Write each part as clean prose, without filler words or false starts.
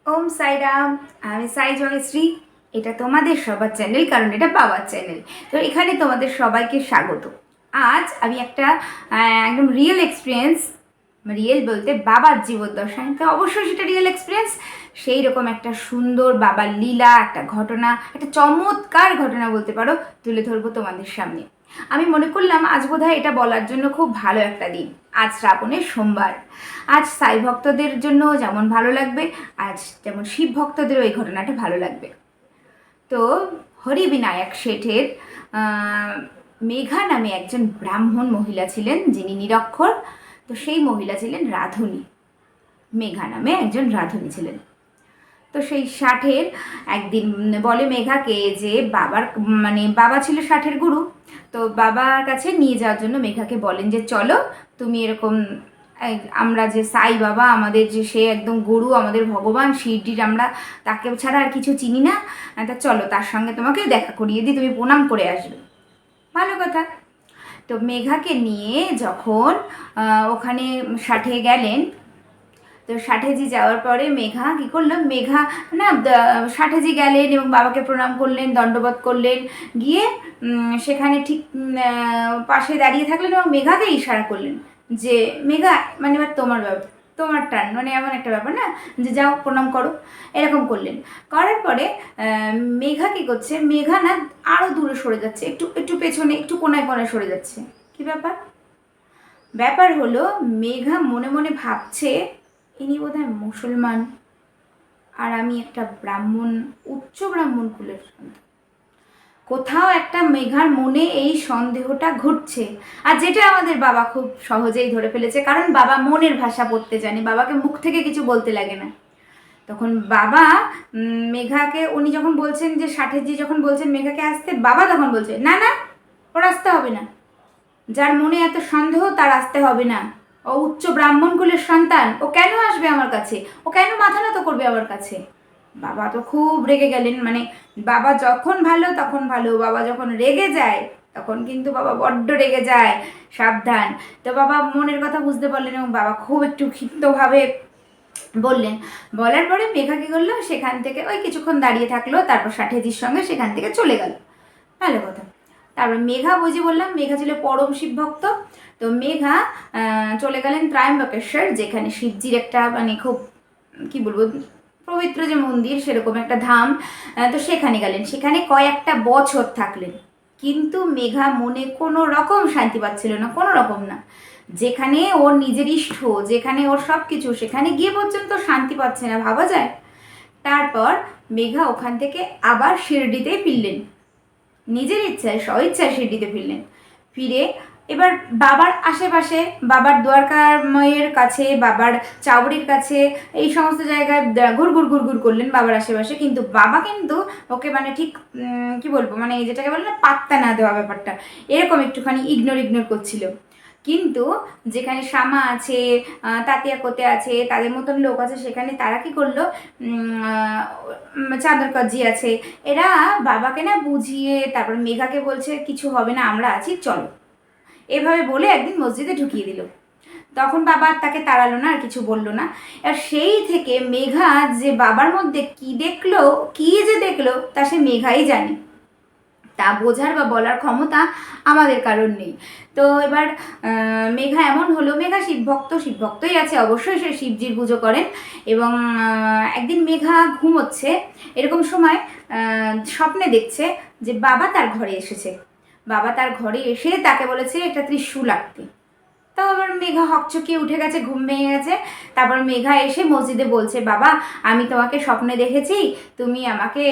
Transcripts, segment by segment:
ওম সাইরাম। আমি সাই জয়শ্রী। এটা তোমাদের সবার চ্যানেল, কারণ এটা বাবার চ্যানেল। তো এখানে তোমাদের সবাইকে স্বাগত। আজ আমি একটা একদম রিয়েল এক্সপিরিয়েন্স, রিয়েল বলতে বাবার জীবদ্দশায়, তো অবশ্যই সেটা রিয়েল এক্সপিরিয়েন্স। সেই রকম একটা সুন্দর বাবার লীলা, একটা ঘটনা, একটা চমৎকার ঘটনা বলতে পারো, তুলে ধরবো তোমাদের সামনে। আমি মনে করলাম আজ বোধহয় এটা বলার জন্য খুব ভালো একটা দিন। আজ শ্রাবণের সোমবার। আজ সাই ভক্তদের জন্য যেমন ভালো লাগবে, আজ যেমন শিব ভক্তদেরও এই ঘটনাটা ভালো লাগবে। তো হরিবিনায়ক শেঠের মেঘা নামে একজন ব্রাহ্মণ মহিলা ছিলেন, যিনি নিরক্ষর। তো সেই মহিলা ছিলেন রাধুনী। মেঘা নামে একজন রাধুনী ছিলেন। তো সেই ষাটের একদিন বলে মেঘাকে যে বাবার বাবা ছিল ষাটের গুরু। তো বাবার কাছে নিয়ে যাওয়ার জন্য মেঘাকে বলেন যে চলো তুমি এরকম, আমরা যে সাই বাবা আমাদের যে সে একদম গুরু, আমাদের ভগবান শিরডির, আমরা তাকে ছাড়া আর কিছু চিনি না। তা চলো তার সঙ্গে তোমাকে দেখা করিয়ে দিই, তুমি প্রণাম করে আসবে। ভালো কথা। তো মেঘাকে নিয়ে যখন ওখানে ষাটে গেলেন, তো ষাটেজি যাওয়ার পরে মেঘা কী করলো, মেঘা না ষাটেজি গেলেন এবং বাবাকে প্রণাম করলেন, দণ্ডবোধ করলেন। গিয়ে সেখানে ঠিক পাশে দাঁড়িয়ে থাকলেন এবং মেঘাকে ইশারা করলেন যে মেঘা, এবার তোমার ব্যাপার, তোমার টান, এমন একটা ব্যাপার না যে যাও প্রণাম করো, এরকম করলেন। করার পরে মেঘা কী করছে, মেঘা না আরও দূরে সরে যাচ্ছে, একটু একটু পেছনে, একটু কোনায় কোনায় সরে যাচ্ছে। কি ব্যাপার? ব্যাপার হলো মেঘা মনে মনে ভাবছে ইনি বোধহয় মুসলমান, আর আমি একটা ব্রাহ্মণ, উচ্চ ব্রাহ্মণ কুলের সন্তান। কোথাও একটা মেঘার মনে এই সন্দেহটা ঘুরছে, আর যেটা আমাদের বাবা খুব সহজেই ধরে ফেলেছে, কারণ বাবা মনের ভাষা পড়তে জানে, বাবাকে মুখ থেকে কিছু বলতে লাগে না। তখন বাবা মেঘাকে, উনি যখন বলছেন যে ষাটেরজি যখন বলছেন মেঘাকে আসতে, বাবা তখন বলছে না না, ওর আসতে হবে না। যার মনে এত সন্দেহ তার আসতে হবে না। ও উচ্চ ব্রাহ্মণ কুলের সন্তান, ও কেন আসবে আমার কাছে, ও কেন মাথা নত করবে আমার কাছে? বাবা তো খুব রেগে গেলেন। বাবা যখন ভালো তখন ভালো, বাবা যখন রেগে যায় তখন কিন্তু বাবা বড্ড রেগে যায়, সাবধান। তো বাবা মনের কথা বুঝতে পারলেন এবং বাবা খুব একটু ক্ষিপ্তভাবে বললেন। বলার পরে মেঘা কী করলো, সেখান থেকে ওই কিছুক্ষণ দাঁড়িয়ে থাকলো, তারপর ষাটেজির সঙ্গে সেখান থেকে চলে গেল। ভালো কথা। তারপর মেঘা, বুঝি বললাম মেঘা ছিল পরম শিব ভক্ত। তো মেঘা চলে গেলেন ত্রয়ম্বকেশ্বর, যেখানে শিবজির একটা খুব কি বলবো পবিত্র যে মন্দির, সেরকম একটা ধাম। তো সেখানে গেলেন, সেখানে কয়েকটা বছর থাকলেন। কিন্তু মেঘা মনে কোনো রকম শান্তি পাচ্ছিল না, কোনো রকম না। যেখানে ওর নিজের ইষ্ট, যেখানে ওর সব কিছু, সেখানে গিয়ে পর্যন্ত শান্তি পাচ্ছে না, ভাবা যায়? তারপর মেঘা ওখান থেকে আবার শিরডিতে ফিরলেন, নিজের ইচ্ছায় স্বইচ্ছায় শিরডিতে ফিরলেন। ফিরে এবার বাবার আশেপাশে, বাবার দ্বারকাময়ের কাছে, বাবার চাউরির কাছে, এই সমস্ত জায়গায় ঘুরঘুর ঘুরঘুর করলেন বাবার আশেপাশে। কিন্তু বাবা কিন্তু ওকে ঠিক কি বলবো, এই যেটাকে বলে না পাত্তা না দেওয়া ব্যাপারটা, এরকম একটুখানি ইগনোর ইগনোর করছিল। কিন্তু যেখানে শ্যামা আছে, তাতিয়া কোতে আছে, তাদের মতন লোক আছে, সেখানে তারা কি করলো, চাঁদরকজি আছে, এরা বাবাকে না বুঝিয়ে তারপর মেঘাকে বলছে কিছু হবে না, আমরা আছি, চলো, এভাবে বলে একদিন মসজিদে ঢুকিয়ে দিল। তখন বাবা তাকে তাড়ালো না, আর কিছু বললো না। আর সেই থেকে মেঘা যে বাবার মধ্যে কি দেখলো, কি যে দেখলো, তা সে মেঘাই জানে। তা বোঝার বা বলার ক্ষমতা আমাদের কারণ নেই। তো এবার মেঘা এমন হলো, মেঘা শিবভক্ত, শিবভক্তই আছে অবশ্যই, সে শিবজির পুজো করেন। এবং একদিন মেঘা ঘুমোচ্ছে, এরকম সময় স্বপ্নে দেখছে যে বাবা তার ঘরে এসেছে। বাবা তার ঘরে এসে তাকে বলেছে একটা ত্রিশূল আঁকতে। তাও আবার মেঘা হকচকিয়ে উঠে গেছে, ঘুম ভেঙে গেছে। তারপর মেঘা এসে মসজিদে বলছে, বাবা আমি তোমাকে স্বপ্নে দেখেছি, তুমি আমাকে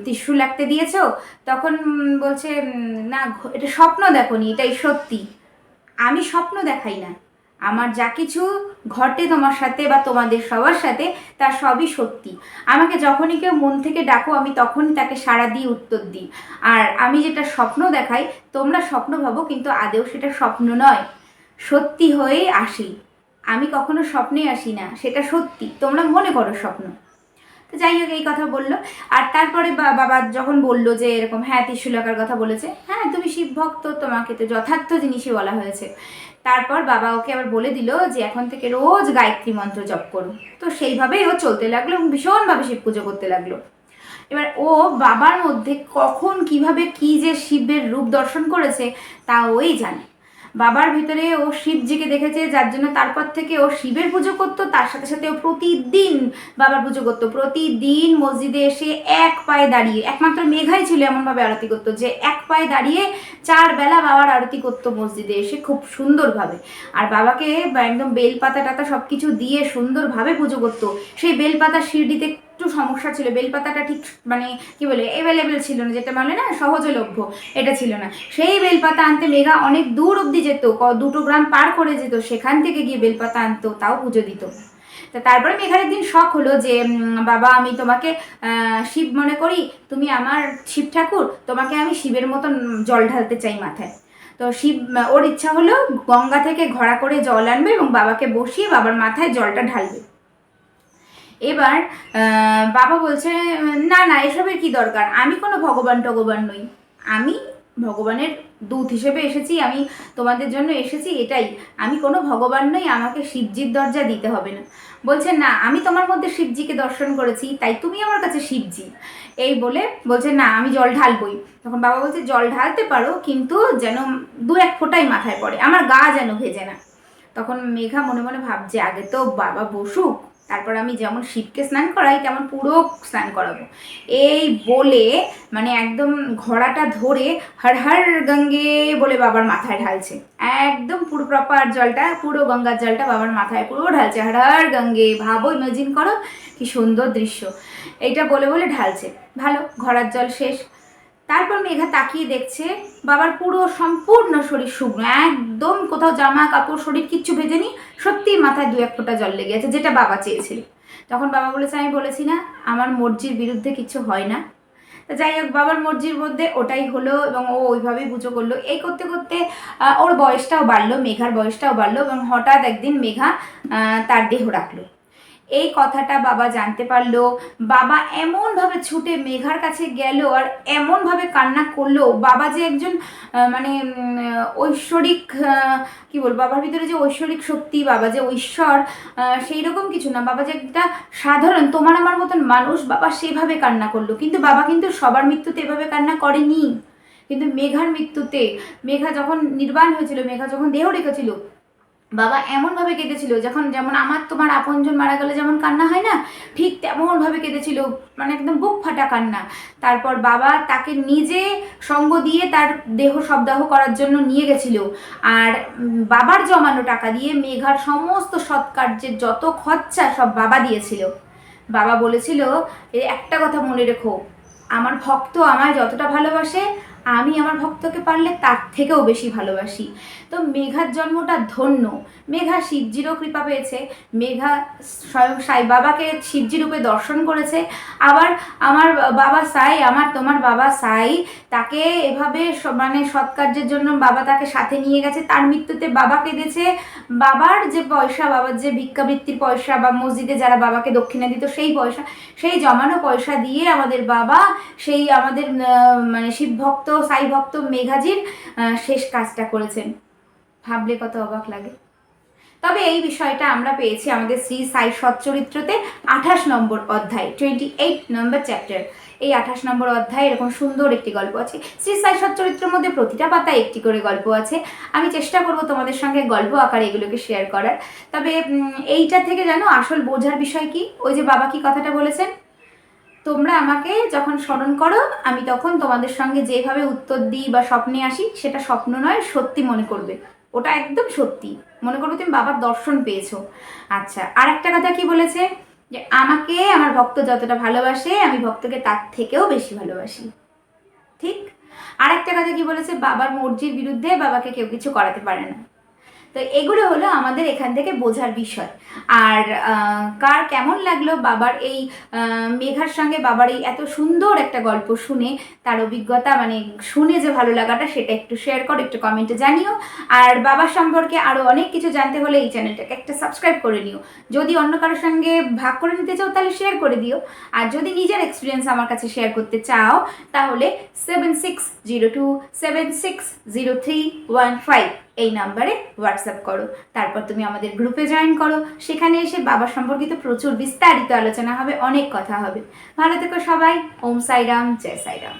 ত্রিশূল আঁকতে দিয়েছো। তখন বলছে, না এটা স্বপ্ন দেখোনি, এটাই সত্যি। আমি স্বপ্ন দেখাই না, আমার যা কিছু ঘটে তোমার সাথে বা তোমাদের সবার সাথে, তার সবই সত্যি। আমাকে যখনই কেউ মন থেকে ডাকো, আমি তখনই তাকে সাড়া দিয়ে উত্তর দিই। আর আমি যেটা স্বপ্ন দেখাই, তোমরা স্বপ্ন ভাবো, কিন্তু আদেও সেটা স্বপ্ন নয়, সত্যি হয়েই আসি। আমি কখনো স্বপ্নে আসি না, সেটা সত্যি, তোমরা মনে করো স্বপ্ন। তো যাই হোক এই কথা বললো। আর তারপরে বাবা যখন বললো যে এরকম হ্যাঁ ত্রিশূলকার কথা বলেছে, হ্যাঁ তুমি শিব ভক্ত, তোমাকে তো যথার্থ জিনিসই বলা হয়েছে। তারপর বাবা ওকে আবার বলে দিল যে এখন থেকে রোজ গায়ত্রী মন্ত্র জপ করো। তো সেইভাবেই ও চলতে লাগলো এবং ভীষণভাবে শিব পুজো করতে লাগলো। এবার ও বাবার মধ্যে কখন কিভাবে কি যে শিবের রূপ দর্শন করেছে তা ওই জানে। বাবার ভিতরে ও শিবজিকে দেখেছে, যার জন্য তারপর থেকে ও শিবের পুজো করতো, তার সাথে সাথে ও প্রতিদিন বাবার পুজো করতো। প্রতিদিন মসজিদে এসে এক পায়ে দাঁড়িয়ে, একমাত্র মেঘাই ছিল এমনভাবে আরতি করতো যে এক পায়ে দাঁড়িয়ে 4 বেলা বাবার আরতি করতো মসজিদে এসে খুব সুন্দরভাবে। আর বাবাকে একদম বেলপাতা টাতা সব কিছু দিয়ে সুন্দরভাবে পুজো করতো। সেই বেলপাতা শিরডিতে একটু সমস্যা ছিল, বেলপাতাটা ঠিক মানে কি বলে অ্যাভেলেবেল ছিল না, যেটা বলে না সহজলভ্য, এটা ছিল না। সেই বেলপাতা আনতে মেঘা অনেক দূর অবধি যেত, 2 গ্রাম পার করে যেত, সেখান থেকে গিয়ে বেলপাতা আনতো, তাও পুজো দিত। তা তারপরে মেঘার একদিন শখ হলো যে বাবা আমি তোমাকে শিব মনে করি, তুমি আমার শিব ঠাকুর, তোমাকে আমি শিবের মতন জল ঢালতে চাই মাথায়। তো শিব ওর ইচ্ছা হলো গঙ্গা থেকে ঘড়া করে জল আনবে এবং বাবাকে বসিয়ে বাবার মাথায় জলটা ঢালবে। এবার বাবা বলছে না না এসবের কি দরকার, আমি কোনো ভগবান টগবান নই, আমি ভগবানের দূত হিসেবে এসেছি, আমি তোমাদের জন্য এসেছি এটাই, আমি কোনো ভগবান নই, আমাকে শিবজির দরজা দিতে হবে না। বলছে না আমি তোমার মধ্যে শিবজিকে দর্শন করেছি তাই তুমি আমার কাছে শিবজি। এই বলে বলছে না আমি জল ঢালবই। তখন বাবা বলছে জল ঢালতে পারো কিন্তু যেন 2-1 ফোঁটাই মাথায় পড়ে, আমার গা যেন ভেজে না। তখন মেঘা মনে মনে ভাবছে আগে তো বাবা বসুক, তারপর আমি যেমন শিবকে স্নান করাই তেমন পুরো স্নান করাবো। এই বলে মানে একদম ঘোড়াটা ধরে হর হর গঙ্গে বলে বাবার মাথায় ঢালছে, একদম পুরো প্রপার জলটা, পুরো গঙ্গার জলটা বাবার মাথায় পুরো ঢালছে, হর হর গঙ্গে। ভাবো, ইমাজিন করো কি সুন্দর দৃশ্য, এইটা বলে বলে ঢালছে। ভালো, ঘোড়ার জল শেষ। তারপর মেঘা তাকিয়ে দেখছে বাবার পুরো সম্পূর্ণ শরীর শুকনো, একদম কোথাও জামা কাপড় শরীর কিচ্ছু ভেজেনি, সত্যিই মাথায় 2-1 ফোঁটা জল লেগে আছে, যেটা বাবা চেয়েছিল। তখন বাবা বলেছে আমি বলেছি না আমার মর্জির বিরুদ্ধে কিছু হয় না। তো যাই হোক বাবার মর্জির মধ্যে ওটাই হলো এবং ও ওইভাবেই পুজো করলো। এই করতে করতে ওর বয়সটাও বাড়লো, মেঘার বয়সটাও বাড়লো এবং হঠাৎ একদিন মেঘা তার দেহ রাখলো। এই কথাটা বাবা জানতে পারলো। বাবা এমনভাবে ছুটে মেঘার কাছে গেল আর এমনভাবে কান্না করলো। বাবা যে একজন মানে ঐশ্বরিক কি বলবো, বাবার ভিতরে যে ঐশ্বরিক শক্তি, বাবা যে ঐশ্বর সেই রকম কিছু না, বাবা যে একটা সাধারণ তোমার আমার মতন মানুষ, বাবা সেভাবে কান্না করলো। কিন্তু বাবা কিন্তু সবার মৃত্যুতে এভাবে কান্না করেনি, কিন্তু মেঘার মৃত্যুতে, মেঘা যখন নির্বাণ হয়েছিল, মেঘা যখন দেহ রেখেছিল, বাবা এমনভাবে কেঁদেছিল যখন যেমন আমার তোমার আপনজন মারা গেলে যেমন কান্না হয় না, ঠিক তেমনভাবে কেঁদেছিল, মানে একদম বুক ফাটা কান্না। তারপর বাবা তাকে নিজে সঙ্গ দিয়ে তার দেহ শবদাহ করার জন্য নিয়ে গেছিল। আর বাবার জমানো টাকা দিয়ে মেঘার সমস্ত সৎকার্যের যত খরচা সব বাবা দিয়েছিল। বাবা বলেছিল একটা কথা মনে রেখো, আমার ভক্ত আমায় যতটা ভালোবাসে আমি আমার ভক্তকে পারলে তার থেকেও বেশি ভালোবাসি। তো মেঘার জন্মটা ধন্য, মেঘা শিবজিরও কৃপা পেয়েছে, মেঘা স্বয়ং সাই বাবাকে শিবজি রূপে দর্শন করেছে। আবার আমার বাবা সাই, আমার তোমার বাবা সাই তাকে এভাবে মানে সৎকার্যের জন্য বাবা তাকে সাথে নিয়ে গেছে, তার মৃত্যুতে বাবা কেঁদেছে। বাবার যে পয়সা, বাবার যে ভিক্ষাবৃত্তির পয়সা বা মসজিদে যারা বাবাকে দক্ষিণা দিত সেই পয়সা, সেই জমানো পয়সা দিয়ে আমাদের বাবা সেই আমাদের মানে শিব ভক্ত সাই ভক্ত মেঘাজির শেষ কাজটা করেছেন। ভাবলে কত অবাক লাগে। তবে এই বিষয়টা আমরা পেয়েছি আমাদের শ্রী সাই সচ্চরিত্রতে 28 নম্বর অধ্যায়, 28 নম্বর চ্যাপ্টার। এই 28 নম্বর অধ্যায়ে এরকম সুন্দর একটি গল্প আছে। শ্রী সাই সচ্চরিত্রের মধ্যে প্রতিটা পাতায় একটি করে গল্প আছে। আমি চেষ্টা করব তোমাদের সঙ্গে গল্প আকারে এগুলোকে শেয়ার করার। তবে এইটা থেকে জানো আসল বোঝার বিষয় কি, ওই যে বাবা কি কথাটা বলেছেন, তোমরা আমাকে যখন স্মরণ করো আমি তখন তোমাদের সঙ্গে যেভাবে উত্তর দিই বা স্বপ্নে আসি সেটা স্বপ্ন নয়, সত্যি মনে করবে, ওটা একদম সত্যি মনে করবে, তুমি বাবার দর্শন পেয়েছো। আচ্ছা, আর একটা কথা কি বলেছে, যে আমাকে আমার ভক্ত যতটা ভালোবাসে আমি ভক্তকে তার থেকেও বেশি ভালোবাসি। ঠিক। আর একটা কথা কি বলেছে, বাবার মর্জির বিরুদ্ধে বাবাকে কেউ কিছু করাতে পারে না। তো এগুলো হলো আমাদের এখান থেকে বোঝার বিষয়। আর কার কেমন লাগলো বাবার এই মেঘার সঙ্গে বাবার এই এত সুন্দর একটা গল্প শুনে, তার অভিজ্ঞতা মানে শুনে যে ভালো লাগাটা সেটা একটু শেয়ার করো, একটু কমেন্টে জানিও। আর বাবার সম্পর্কে আরও অনেক কিছু জানতে হলে এই চ্যানেলটাকে একটা সাবস্ক্রাইব করে নিও। যদি অন্য কারোর সঙ্গে ভাগ করে নিতে চাও তাহলে শেয়ার করে দিও। আর যদি নিজের এক্সপিরিয়েন্স আমার কাছে শেয়ার করতে চাও তাহলে 7602760315 এই নাম্বারে হোয়াটসঅ্যাপ করো। তারপর তুমি আমাদের গ্রুপে জয়েন করো, সেখানে এসে বাবা সম্পর্কিত প্রচুর বিস্তারিত আলোচনা হবে, অনেক কথা হবে। ভালো থেকো সবাই। ওম সাইরাম, জয় সাইরাম।